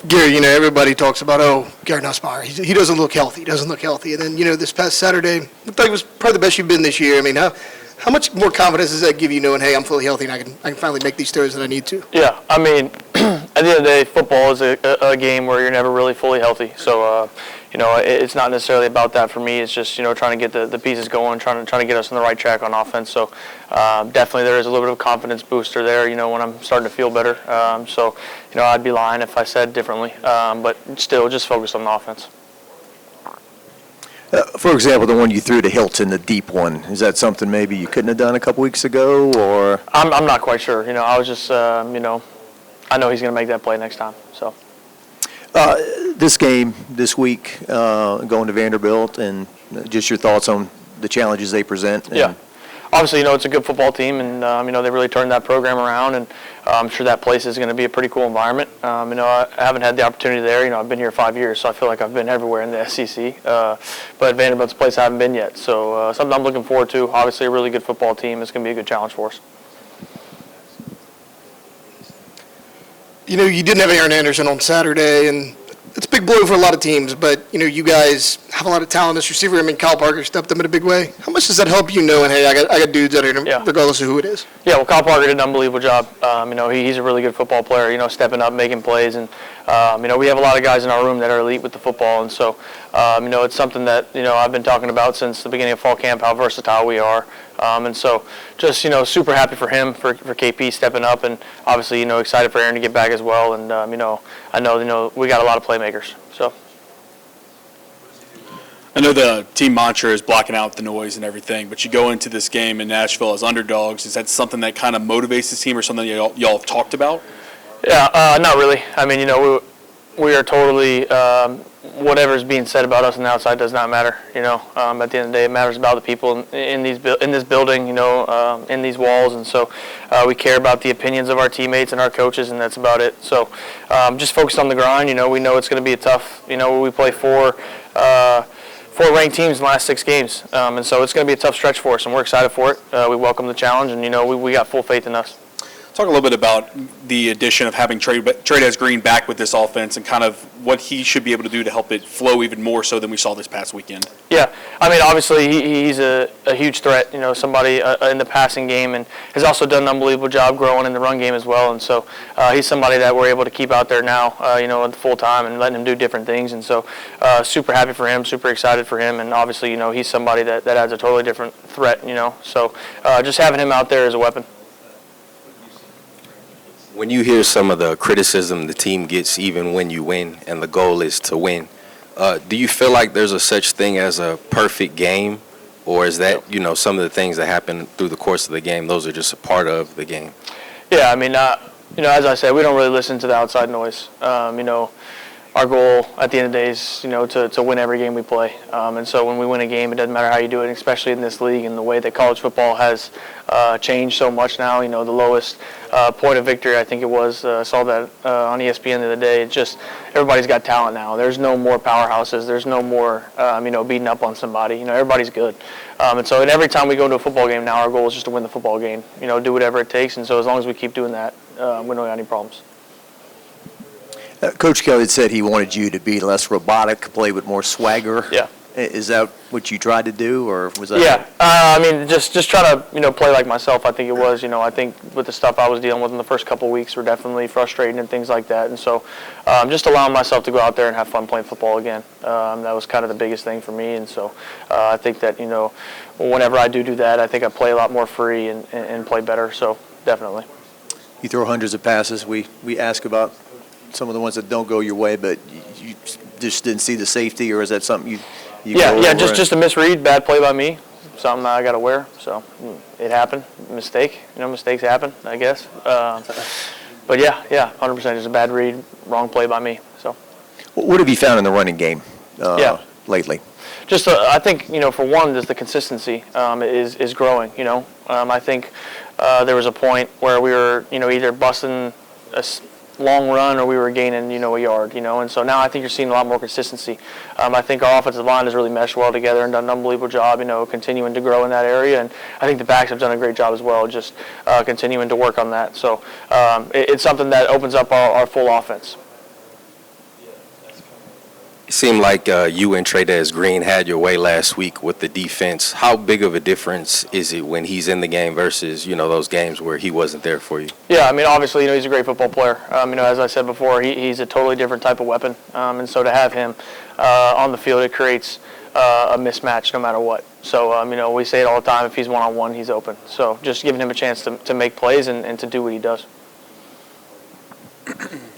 Gary, everybody talks about, Garrett Nussmeier. He doesn't look healthy. And then, this past Saturday, looked like it was probably the best you've been this year. I mean, how much more confidence does that give you knowing, hey, I'm fully healthy and I can finally make these throws that I need to? Yeah, I mean, at the end of the day, football is a game where you're never really fully healthy. So, it's not necessarily about that for me. It's just, trying to get the pieces going, trying to get us on the right track on offense. So, definitely there is a little bit of a confidence booster there, when I'm starting to feel better. So, I'd be lying if I said differently. But still, just focus on the offense. For example, the one you threw to Hilton, the deep one, is that something maybe you couldn't have done a couple weeks ago, or? I'm not quite sure. I was just, I know he's going to make that play next time. So. This game this week, going to Vanderbilt, and just your thoughts on the challenges they present. Yeah. Obviously, it's a good football team, and, they really turned that program around, and I'm sure that place is going to be a pretty cool environment. I haven't had the opportunity there. I've been here 5 years, so I feel like I've been everywhere in the SEC. But Vanderbilt's a place I haven't been yet, so something I'm looking forward to. Obviously, a really good football team. It's going to be a good challenge for us. You didn't have Aaron Anderson on Saturday, and it's a big blow for a lot of teams, but, you guys have a lot of talent as receiver. I mean, Kyle Parker stepped up in a big way. How much does that help you knowing, hey, I got dudes out here, regardless of who it is? Yeah, well, Kyle Parker did an unbelievable job. He's a really good football player, stepping up, making plays. And, we have a lot of guys in our room that are elite with the football. And so, it's something that, I've been talking about since the beginning of fall camp, how versatile we are. And so just, super happy for him, for KP stepping up, and obviously, excited for Aaron to get back as well. And, I know, we got a lot of playmakers. So. I know the team mantra is blocking out the noise and everything, but you go into this game in Nashville as underdogs. Is that something that kind of motivates this team, or something y'all have talked about? Yeah, not really. I mean, we are totally whatever's being said about us on the outside does not matter. At the end of the day, it matters about the people in this building, in these walls, and so we care about the opinions of our teammates and our coaches, and that's about it. So just focus on the grind. We know it's going to be a tough. We play four ranked teams in the last 6 games, and so it's going to be a tough stretch for us, and we're excited for it. We welcome the challenge, and we got full faith in us. Talk a little bit about the addition of having Trey Green back with this offense, and kind of what he should be able to do to help it flow even more so than we saw this past weekend. Yeah, I mean, obviously he's a huge threat, somebody in the passing game, and has also done an unbelievable job growing in the run game as well. And so he's somebody that we're able to keep out there now, full time, and letting him do different things. And so super happy for him, super excited for him, and obviously, he's somebody that adds a totally different threat, So just having him out there is a weapon. When you hear some of the criticism the team gets even when you win, and the goal is to win, do you feel like there's a such thing as a perfect game, or is that, some of the things that happen through the course of the game, those are just a part of the game? Yeah, I mean, as I said, we don't really listen to the outside noise. Our goal at the end of the day is, to win every game we play. And so when we win a game, it doesn't matter how you do it, especially in this league and the way that college football has changed so much now. The lowest point of victory, I think it was, I saw that on ESPN the other day. It's just everybody's got talent now. There's no more powerhouses. There's no more, beating up on somebody. Everybody's good. And so every time we go to a football game now, our goal is just to win the football game, do whatever it takes. And so as long as we keep doing that, we don't have any problems. Coach Kelly had said he wanted you to be less robotic, play with more swagger. Yeah. Is that what you tried to do, or was that? Yeah. Just try to, play like myself, I think it was. I think with the stuff I was dealing with in the first couple of weeks were definitely frustrating and things like that. And so just allowing myself to go out there and have fun playing football again. That was kind of the biggest thing for me. And so I think that, whenever I do that, I think I play a lot more free and play better. So definitely. You throw hundreds of passes. We ask about some of the ones that don't go your way, but you just didn't see the safety, or is that something you just a misread, bad play by me, something I got to wear. So it happened, mistake. Mistakes happen, I guess. But yeah, 100%, just a bad read, wrong play by me. So. What have you found in the running game lately? Just I think for one, just the consistency is growing. I think there was a point where we were either busting long run or we were gaining, a yard, And so now I think you're seeing a lot more consistency. I think our offensive line has really meshed well together and done an unbelievable job, continuing to grow in that area. And I think the backs have done a great job as well, just continuing to work on that. So it's something that opens up our full offense. It seemed like you and Trey'Dez Green had your way last week with the defense. How big of a difference is it when he's in the game versus, those games where he wasn't there for you? Yeah, obviously, he's a great football player. As I said before, he's a totally different type of weapon. And so to have him on the field, it creates a mismatch no matter what. So, we say it all the time, if he's one-on-one, he's open. So just giving him a chance to make plays and to do what he does.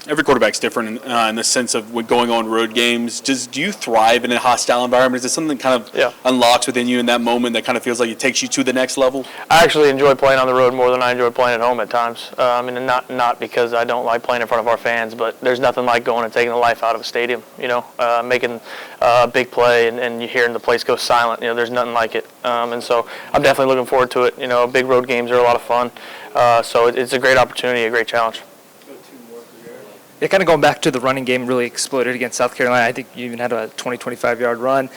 Every quarterback's different in the sense of when going on road games. Do you thrive in a hostile environment? Is it something that kind of unlocks within you in that moment that kind of feels like it takes you to the next level? I actually enjoy playing on the road more than I enjoy playing at home at times. And not because I don't like playing in front of our fans, but there's nothing like going and taking the life out of a stadium, making a big play and you hearing the place go silent. There's nothing like it. And so I'm definitely looking forward to it. Big road games are a lot of fun. So it's a great opportunity, a great challenge. Yeah, kind of going back to the running game really exploded against South Carolina. I think you even had a 25-yard run.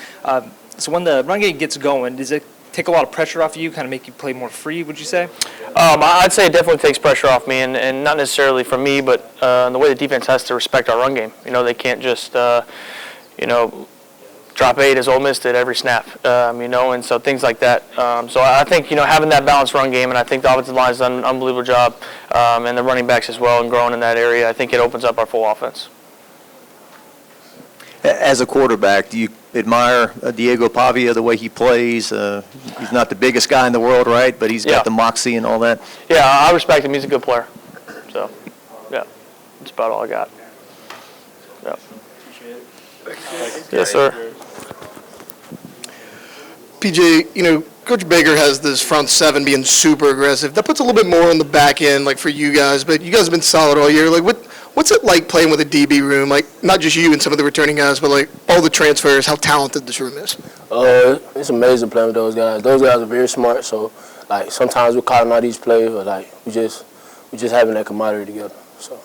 So when the run game gets going, does it take a lot of pressure off you, kind of make you play more free, would you say? I'd say it definitely takes pressure off me, and not necessarily from me, but the way the defense has to respect our run game. They can't just, drop 8 as Ole Miss did every snap, and so things like that. So I think, having that balanced run game, and I think the offensive line has done an unbelievable job, and the running backs as well, and growing in that area, I think it opens up our full offense. As a quarterback, do you admire Diego Pavia, the way he plays? He's not the biggest guy in the world, right? But he's got the moxie and all that. Yeah, I respect him. He's a good player. So, yeah, that's about all I got. Yeah. Yes, sir. PJ, Coach Baker has this front seven being super aggressive. That puts a little bit more on the back end, like for you guys, but you guys have been solid all year. Like, what's it like playing with a DB room? Like, not just you and some of the returning guys, but like all the transfers, how talented this room is. It's amazing playing with those guys. Those guys are very smart, so like sometimes we're calling out each play, but like we just having that camaraderie together. So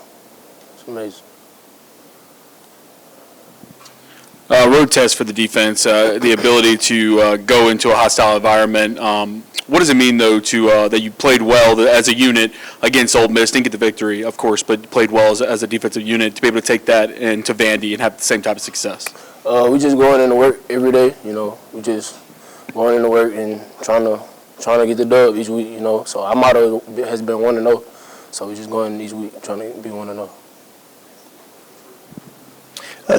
it's amazing. Road test for the defense, the ability to go into a hostile environment. What does it mean, though, to that you played well as a unit against Ole Miss? Didn't get the victory, of course, but played well as a defensive unit to be able to take that into Vandy and have the same type of success? We just going into work every day. We just going into work and trying to get the dub each week. So our motto has been 1-0. So we just going each week trying to be 1-0.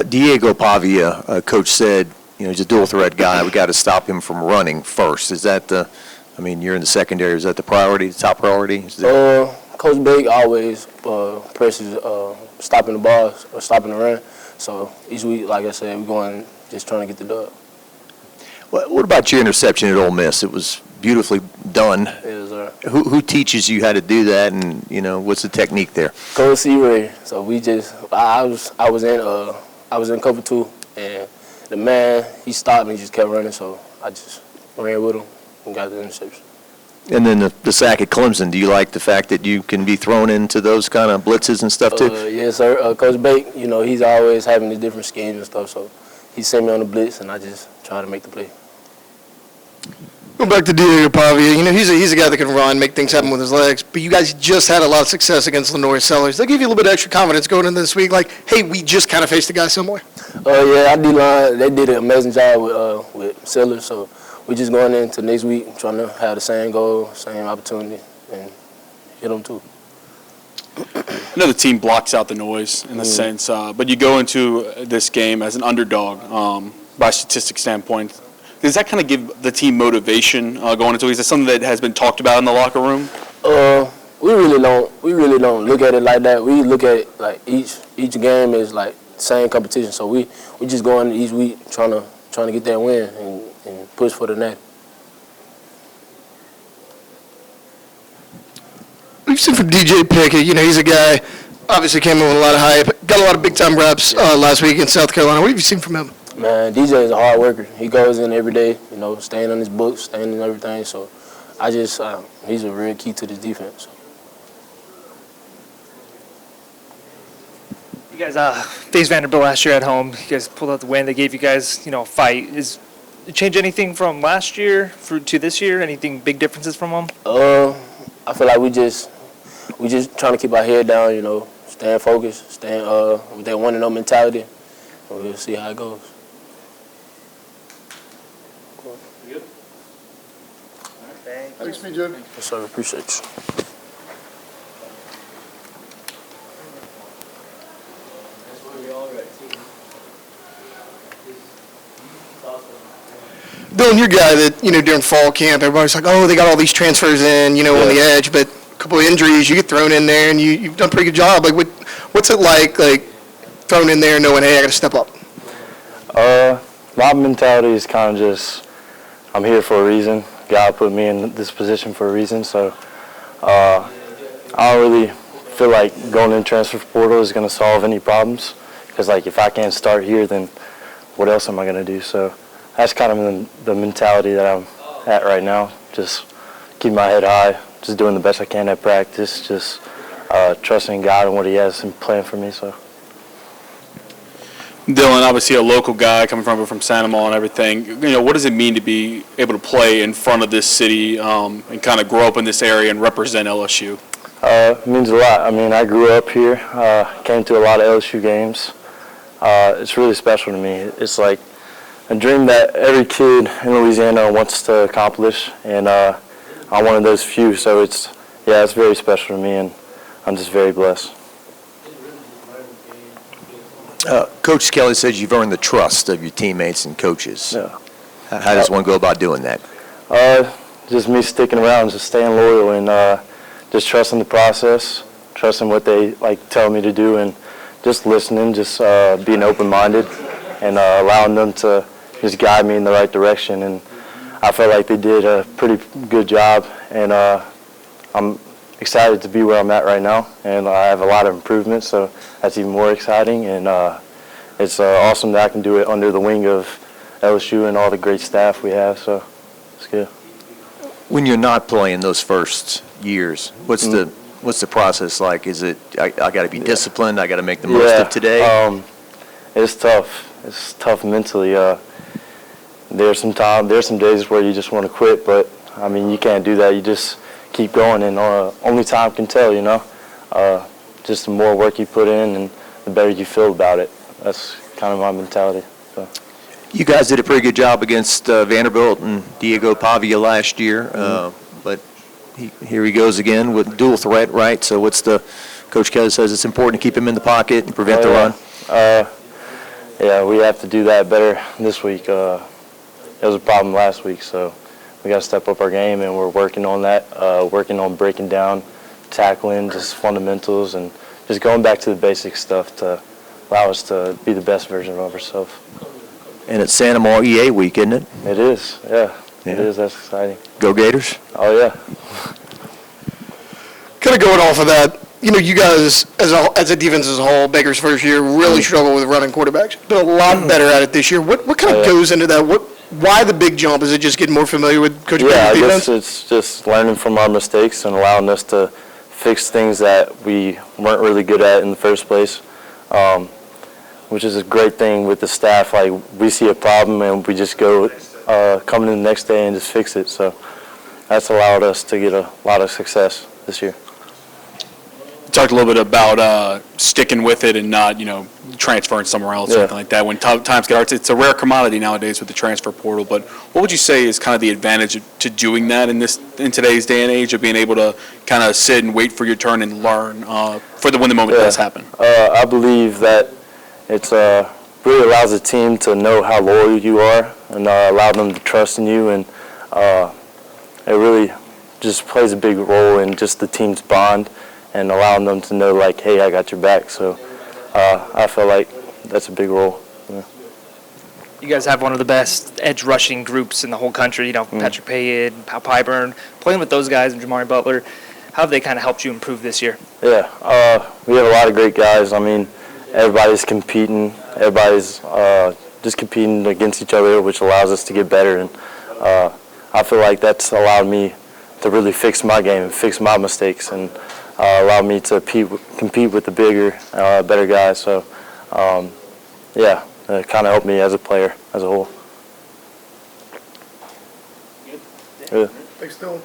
Diego Pavia, coach said, he's a dual threat guy. We got to stop him from running first. Is that you're in the secondary. Is that the priority, the top priority? Coach Big always presses stopping the ball or stopping the run. So each week, like I said, we're going just trying to get the dub. What about your interception at Ole Miss? It was beautifully done. Yes, sir. Who teaches you how to do that, and what's the technique there? Coach C. Ray. So we just I was in cover 2, and the man, he stopped and he just kept running, so I just ran with him and got the interception. And then the sack at Clemson, do you like the fact that you can be thrown into those kind of blitzes and stuff too? Yes, sir. Coach Bake, he's always having these different schemes and stuff, so he sent me on the blitz, and I just try to make the play. Going back to Diego Pavia, he's a guy that can run, make things happen with his legs, but you guys just had a lot of success against Lenore Sellers. They give you a little bit of extra confidence going into this week, like, hey, we just kind of faced a guy somewhere. Yeah, our D-line, they did an amazing job with Sellers, so we're just going into next week trying to have the same goal, same opportunity, and hit them too. I know the team blocks out the noise in a sense, but you go into this game as an underdog by statistics standpoint. Does that kind of give the team motivation going into it? Is that something that has been talked about in the locker room? We really don't look at it like that. We look at it like each game is like the same competition. So we just go in each week trying to get that win and push for the net. We've seen from DJ Pickett, he's a guy, obviously came in with a lot of hype, got a lot of big-time reps last week in South Carolina. What have you seen from him? Man, DJ is a hard worker. He goes in every day, staying on his books, staying in everything. So he's a real key to this defense. You guys faced Vanderbilt last year at home. You guys pulled out the win. They gave you guys, a fight. Is it change anything from last year to this year? Anything big differences from them? I feel like we just trying to keep our head down, staying focused, staying with that 1-0 mentality, and we'll see how it goes. Thanks, BJ. Yes, sir. Appreciate you. Dylan, you're a guy that, during fall camp, everybody's like, oh, they got all these transfers in, on the edge, but a couple of injuries, you get thrown in there, and you've done a pretty good job. Like, what's it like thrown in there knowing, hey, I got to step up? My mentality is kind of just, I'm here for a reason. God put me in this position for a reason, so I don't really feel like going in transfer portal is going to solve any problems, because, if I can't start here, then what else am I going to do? So that's kind of the mentality that I'm at right now. Just keep my head high, just doing the best I can at practice, just trusting God and what He has and playing for me. So. Dylan, obviously a local guy coming from Santa Monica and everything. What does it mean to be able to play in front of this city and kind of grow up in this area and represent LSU? It means a lot. I mean, I grew up here, came to a lot of LSU games. It's really special to me. It's like a dream that every kid in Louisiana wants to accomplish, and I'm one of those few. So it's very special to me, and I'm just very blessed. Coach Kelly says you've earned the trust of your teammates and coaches. Yeah. How does one go about doing that? Just me sticking around, just staying loyal, and just trusting the process, trusting what they tell me to do, and just listening, just being open-minded, and allowing them to just guide me in the right direction. And I felt like they did a pretty good job, and I'm excited to be where I'm at right now, and I have a lot of improvements, so that's even more exciting. And it's awesome that I can do it under the wing of LSU and all the great staff we have, so it's good. When you're not playing those first years, what's the process like? Is it I got to be disciplined? I got to make the most of today. It's tough. It's tough mentally. There's some days where you just want to quit, but I mean you can't do that. You just keep going, and only time can tell. Just the more work you put in, and the better you feel about it. That's kind of my mentality. So. You guys did a pretty good job against Vanderbilt and Diego Pavia last year, but here he goes again with dual threat, right? So Coach Kelly says it's important to keep him in the pocket and prevent the run? We have to do that better this week. It was a problem last week, so we got to step up our game, and we're working on that, working on breaking down, tackling, just fundamentals, and just going back to the basic stuff to allow us to be the best version of ourselves. And it's Santa Monica EA week, isn't it? It is, yeah. It is. That's exciting. Go Gators. Oh, yeah. Kind of going off of that, you guys, as a defense as a whole, Baker's first year, really struggled with running quarterbacks. Been a lot better at it this year. What kind of goes into that? Why the big jump? Is it just getting more familiar with Coach Baker's defense? Yeah, I guess it's just learning from our mistakes and allowing us to fix things that we weren't really good at in the first place, which is a great thing with the staff. Like, we see a problem and we just go come in the next day and just fix it. So that's allowed us to get a lot of success this year. Talked a little bit about sticking with it and not, transferring somewhere else or anything like that. When times get hard, it's a rare commodity nowadays with the transfer portal. But what would you say is kind of the advantage to doing that in today's day and age, of being able to kind of sit and wait for your turn and learn when the moment does happen? I believe that it's really allows the team to know how loyal you are and allow them to trust in you, and it really just plays a big role in just the team's bond and allowing them to know, like, hey, I got your back. So I feel like that's a big role. Yeah. You guys have one of the best edge rushing groups in the whole country. Patrick Payton, Pal Pyburn, playing with those guys and Jamari Butler. How have they kind of helped you improve this year? Yeah, we have a lot of great guys. I mean, everybody's competing. Everybody's just competing against each other, which allows us to get better. And I feel like that's allowed me to really fix my game and fix my mistakes. And allowed me to compete with the bigger, better guys. So, yeah, it kind of helped me as a player as a whole. Good. Thanks, Dylan.